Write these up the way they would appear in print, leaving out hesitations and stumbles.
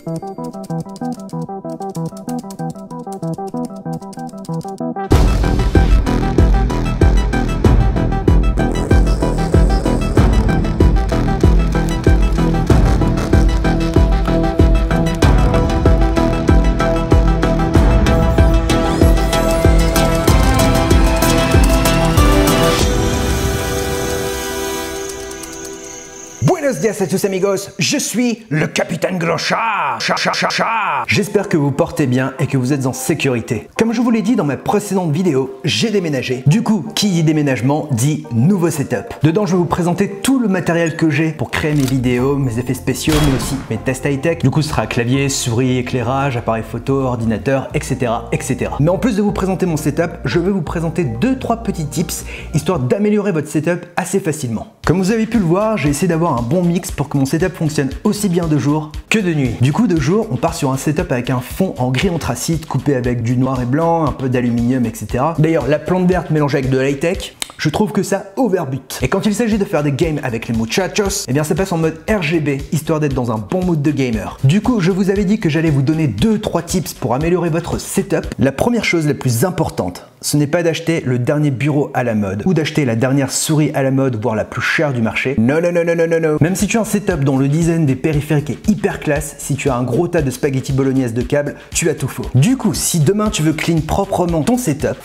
Buenos días a tous amigos, je suis le capitaine Groschard. J'espère que vous portez bien et que vous êtes en sécurité. Comme je vous l'ai dit dans ma précédente vidéo, j'ai déménagé. Du coup, qui dit déménagement dit nouveau setup. Dedans, je vais vous présenter tout le matériel que j'ai pour créer mes vidéos, mes effets spéciaux, mais aussi mes tests high-tech. Du coup, ce sera clavier, souris, éclairage, appareil photo, ordinateur, etc., etc. Mais en plus de vous présenter mon setup, je vais vous présenter 2-3 petits tips histoire d'améliorer votre setup assez facilement. Comme vous avez pu le voir, j'ai essayé d'avoir un bon mix pour que mon setup fonctionne aussi bien de jour que de nuit. Du coup, de jour, on part sur un setup avec un fond en gris anthracite coupé avec du noir et blanc, un peu d'aluminium, etc. D'ailleurs, la plante verte mélangée avec de l'high-tech, je trouve que ça overbute. Et quand il s'agit de faire des games avec les muchachos, eh bien ça passe en mode RGB, histoire d'être dans un bon mood de gamer. Du coup, je vous avais dit que j'allais vous donner 2-3 tips pour améliorer votre setup. La première chose la plus importante, ce n'est pas d'acheter le dernier bureau à la mode ou d'acheter la dernière souris à la mode, voire la plus chère du marché. Non, non, non, non, non, non, non. Même si tu as un setup dont le design des périphériques est hyper classe, si tu as un gros tas de spaghetti bolognaise de câbles, tu as tout faux. Du coup, si demain tu veux clean proprement ton setup,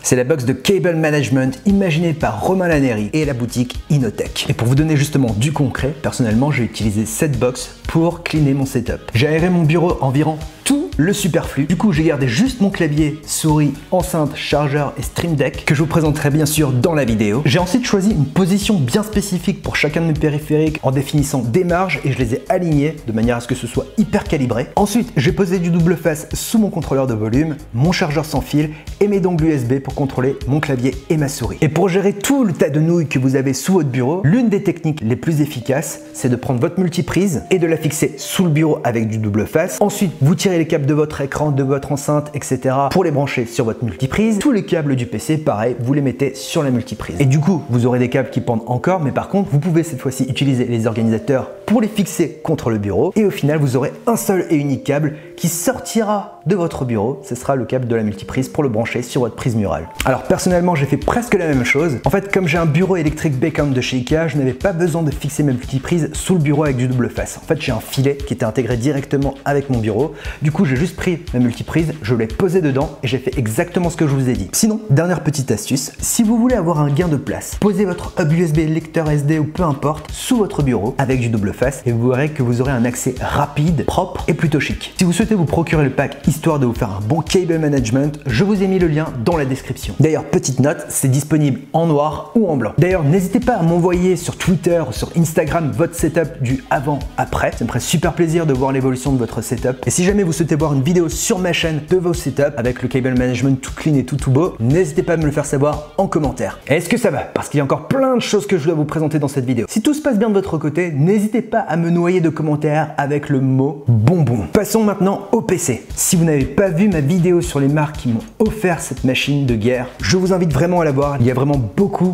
c'est la box de Cable Management imaginée par Romain Laneri et la boutique Inotech. Et pour vous donner justement du concret, personnellement j'ai utilisé cette box pour cleaner mon setup. J'ai aéré mon bureau environ tout le superflu. Du coup, j'ai gardé juste mon clavier, souris, enceinte, chargeur et Stream Deck que je vous présenterai bien sûr dans la vidéo. J'ai ensuite choisi une position bien spécifique pour chacun de mes périphériques en définissant des marges et je les ai alignés de manière à ce que ce soit hyper calibré. Ensuite, j'ai posé du double face sous mon contrôleur de volume, mon chargeur sans fil et mes dongles USB pour contrôler mon clavier et ma souris. Et pour gérer tout le tas de nouilles que vous avez sous votre bureau, l'une des techniques les plus efficaces, c'est de prendre votre multiprise et de la fixer sous le bureau avec du double face. Ensuite, vous tirez les câbles de votre écran, de votre enceinte, etc. pour les brancher sur votre multiprise. Tous les câbles du PC, pareil, vous les mettez sur la multiprise. Et du coup, vous aurez des câbles qui pendent encore, mais par contre, vous pouvez cette fois-ci utiliser les organisateurs pour les fixer contre le bureau. Et au final, vous aurez un seul et unique câble qui sortira de votre bureau. Ce sera le câble de la multiprise pour le brancher sur votre prise murale. Alors personnellement, j'ai fait presque la même chose. En fait, comme j'ai un bureau électrique Beckham de chez Ikea, je n'avais pas besoin de fixer ma multiprise sous le bureau avec du double face. En fait, j'ai un filet qui était intégré directement avec mon bureau. Du coup, j'ai juste pris ma multiprise, je l'ai posée dedans et j'ai fait exactement ce que je vous ai dit. Sinon, dernière petite astuce, si vous voulez avoir un gain de place, posez votre hub USB, lecteur SD ou peu importe sous votre bureau avec du double face et vous verrez que vous aurez un accès rapide, propre et plutôt chic. Si vous souhaitez vous procurer le pack histoire de vous faire un bon cable management, je vous ai mis le lien dans la description. D'ailleurs, petite note, c'est disponible en noir ou en blanc. D'ailleurs, n'hésitez pas à m'envoyer sur Twitter ou sur Instagram votre setup du avant-après. Ça me ferait super plaisir de voir l'évolution de votre setup. Et si jamais vous souhaitez voir une vidéo sur ma chaîne de vos setups avec le cable management tout clean et tout beau, n'hésitez pas à me le faire savoir en commentaire. Est-ce que ça va? Parce qu'il y a encore plein de choses que je dois vous présenter dans cette vidéo. Si tout se passe bien de votre côté, n'hésitez pas à me noyer de commentaires avec le mot bonbon. Passons maintenant au PC. Si vous n'avez pas vu ma vidéo sur les marques qui m'ont offert cette machine de guerre, je vous invite vraiment à la voir. Il y a vraiment beaucoup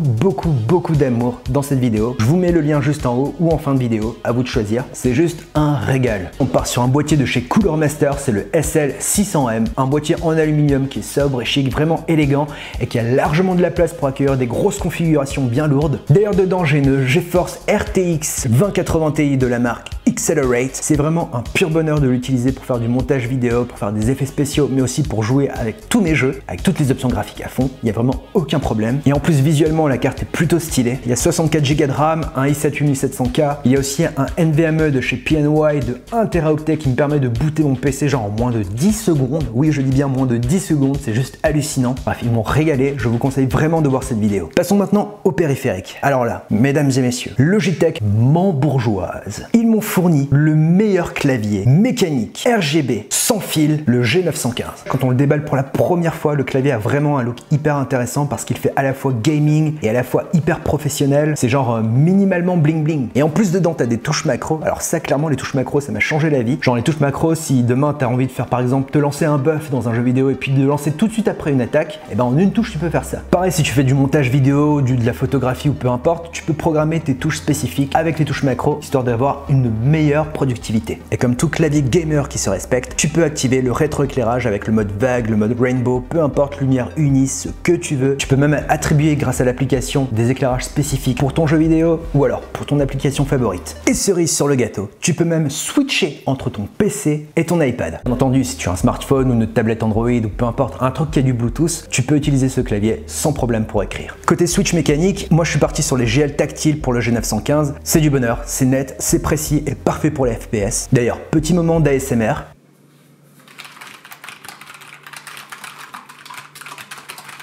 d'amour dans cette vidéo. Je vous mets le lien juste en haut ou en fin de vidéo, à vous de choisir. C'est juste un régal. On part sur un boîtier de chez Cooler Master, c'est le SL600M, un boîtier en aluminium qui est sobre et chic, vraiment élégant et qui a largement de la place pour accueillir des grosses configurations bien lourdes. D'ailleurs, dedans, j'ai une GeForce RTX 2080 Ti de la marque Accelerate. C'est vraiment un pur bonheur de l'utiliser pour faire du montage vidéo, pour faire des effets spéciaux, mais aussi pour jouer avec tous mes jeux, avec toutes les options graphiques à fond. Il n'y a vraiment aucun problème. Et en plus, visuellement, la carte est plutôt stylée. Il y a 64 Go de RAM, un i7 8700K. Il y a aussi un NVMe de chez PNY de 1 Teraoctet qui me permet de booter mon PC genre en moins de 10 secondes. Oui, je dis bien moins de 10 secondes, c'est juste hallucinant. Bref, ils m'ont régalé. Je vous conseille vraiment de voir cette vidéo. Passons maintenant au périphérique. Alors là, mesdames et messieurs, Logitech m'embourgeoise. Ils m'ont fourni le meilleur clavier mécanique RGB sans fil, le G915. Quand on le déballe pour la première fois, le clavier a vraiment un look hyper intéressant parce qu'il fait à la fois gaming et à la fois hyper professionnel. C'est genre minimalement bling bling. Et en plus dedans, t'as des touches macro. Alors ça, clairement, les touches macro, ça m'a changé la vie. Genre les touches macro, si demain t'as envie de faire par exemple te lancer un buff dans un jeu vidéo et puis de lancer tout de suite après une attaque, et ben en une touche tu peux faire ça. Pareil, si tu fais du montage vidéo, de la photographie ou peu importe, tu peux programmer tes touches spécifiques avec les touches macro, histoire histoire d'avoir une meilleure productivité. Et comme tout clavier gamer qui se respecte, tu peux activer le rétroéclairage avec le mode vague, le mode rainbow, peu importe, lumière unie, ce que tu veux. Tu peux même attribuer grâce à l'application des éclairages spécifiques pour ton jeu vidéo ou alors pour ton application favorite. Et cerise sur le gâteau, tu peux même switcher entre ton PC et ton iPad. Bien entendu, si tu as un smartphone ou une tablette Android ou peu importe, un truc qui a du Bluetooth, tu peux utiliser ce clavier sans problème pour écrire. Côté switch mécanique, moi je suis parti sur les GL tactiles pour le G915. C'est du bonheur, c'est net, c'est précis et parfait pour les FPS. D'ailleurs, petit moment d'ASMR.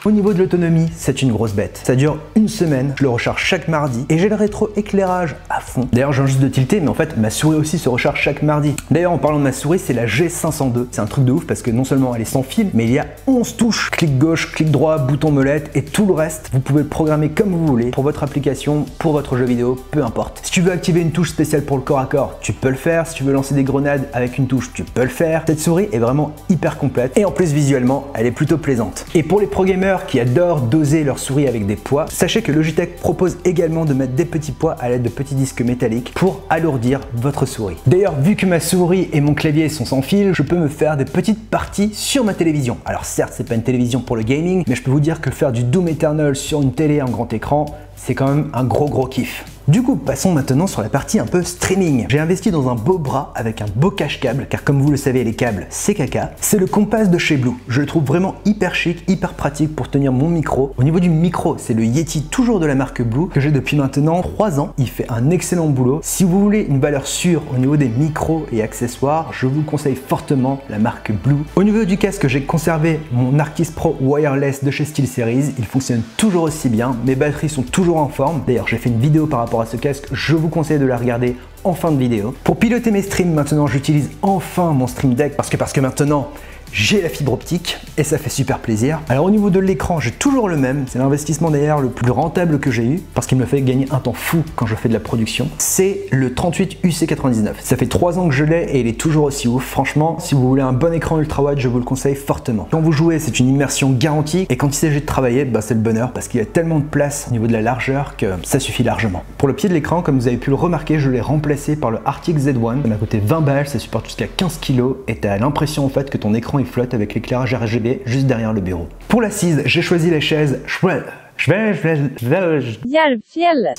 Au niveau de l'autonomie, c'est une grosse bête. Ça dure une semaine, je le recharge chaque mardi et j'ai le rétro-éclairage à fond. D'ailleurs, j'ai juste de tilter, mais en fait, ma souris aussi se recharge chaque mardi. D'ailleurs, en parlant de ma souris, c'est la G502. C'est un truc de ouf parce que non seulement elle est sans fil, mais il y a 11 touches. Clic gauche, clic droit, bouton molette et tout le reste, vous pouvez le programmer comme vous voulez pour votre application, pour votre jeu vidéo, peu importe. Si tu veux activer une touche spéciale pour le corps à corps, tu peux le faire. Si tu veux lancer des grenades avec une touche, tu peux le faire. Cette souris est vraiment hyper complète et en plus, visuellement, elle est plutôt plaisante. Et pour les pro gamers qui adorent doser leur souris avec des poids, sachez que Logitech propose également de mettre des petits poids à l'aide de petits disques métalliques pour alourdir votre souris. D'ailleurs, vu que ma souris et mon clavier sont sans fil, je peux me faire des petites parties sur ma télévision. Alors certes, c'est pas une télévision pour le gaming, mais je peux vous dire que faire du Doom Eternal sur une télé en grand écran, c'est quand même un gros kiff. Du coup, passons maintenant sur la partie un peu streaming. J'ai investi dans un beau bras avec un beau cache-câble, car comme vous le savez, les câbles, c'est caca. C'est le Compass de chez Blue. Je le trouve vraiment hyper chic, hyper pratique pour tenir mon micro. Au niveau du micro, c'est le Yeti, toujours de la marque Blue, que j'ai depuis maintenant 3 ans. Il fait un excellent boulot. Si vous voulez une valeur sûre au niveau des micros et accessoires, je vous conseille fortement la marque Blue. Au niveau du casque, j'ai conservé mon Arctis Pro Wireless de chez SteelSeries. Il fonctionne toujours aussi bien. Mes batteries sont toujours en forme. D'ailleurs, j'ai fait une vidéo par rapport à ce casque, je vous conseille de la regarder en fin de vidéo. Pour piloter mes streams, maintenant j'utilise enfin mon Stream Deck parce que maintenant j'ai la fibre optique et ça fait super plaisir. Alors au niveau de l'écran, j'ai toujours le même. C'est l'investissement d'ailleurs le plus rentable que j'ai eu parce qu'il me fait gagner un temps fou quand je fais de la production. C'est le 38 UC99. Ça fait 3 ans que je l'ai et il est toujours aussi ouf. Franchement, si vous voulez un bon écran ultra wide, je vous le conseille fortement. Quand vous jouez, c'est une immersion garantie et quand il s'agit de travailler, c'est le bonheur parce qu'il y a tellement de place au niveau de la largeur que ça suffit largement. Pour le pied de l'écran, comme vous avez pu le remarquer, je l'ai remplacé par le Arctic Z1. Ça m'a coûté 20 balles, ça supporte jusqu'à 15 kg et tu as l'impression en fait que ton écran il flotte avec l'éclairage RGB juste derrière le bureau. Pour l'assise, j'ai choisi les chaises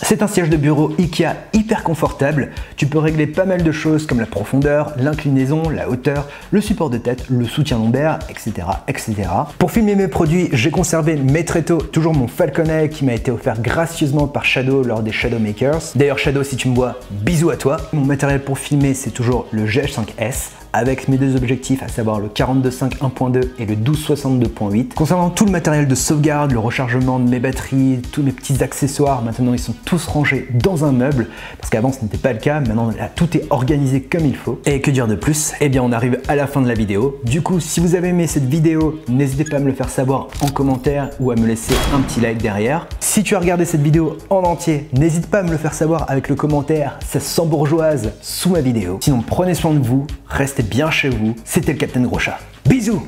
c'est un siège de bureau Ikea hyper confortable. Tu peux régler pas mal de choses comme la profondeur, l'inclinaison, la hauteur, le support de tête, le soutien lombaire, etc. Pour filmer mes produits, j'ai conservé mes tréteaux, toujours mon Falcon Eye qui m'a été offert gracieusement par Shadow lors des Shadow Makers. D'ailleurs Shadow, si tu me vois, bisous à toi. Mon matériel pour filmer, c'est toujours le GH5S. Avec mes deux objectifs, à savoir le 42.5 1.2 et le 12.62.8. Concernant tout le matériel de sauvegarde, le rechargement de mes batteries, tous mes petits accessoires, maintenant ils sont tous rangés dans un meuble, parce qu'avant ce n'était pas le cas, maintenant là, tout est organisé comme il faut. Et que dire de plus? Eh bien on arrive à la fin de la vidéo. Du coup, si vous avez aimé cette vidéo, n'hésitez pas à me le faire savoir en commentaire ou à me laisser un petit like derrière. Si tu as regardé cette vidéo en entier, n'hésite pas à me le faire savoir avec le commentaire, ça sent bourgeoise, sous ma vidéo. Sinon prenez soin de vous, restez bien chez vous, c'était le Captain Gros Chat. Bisous!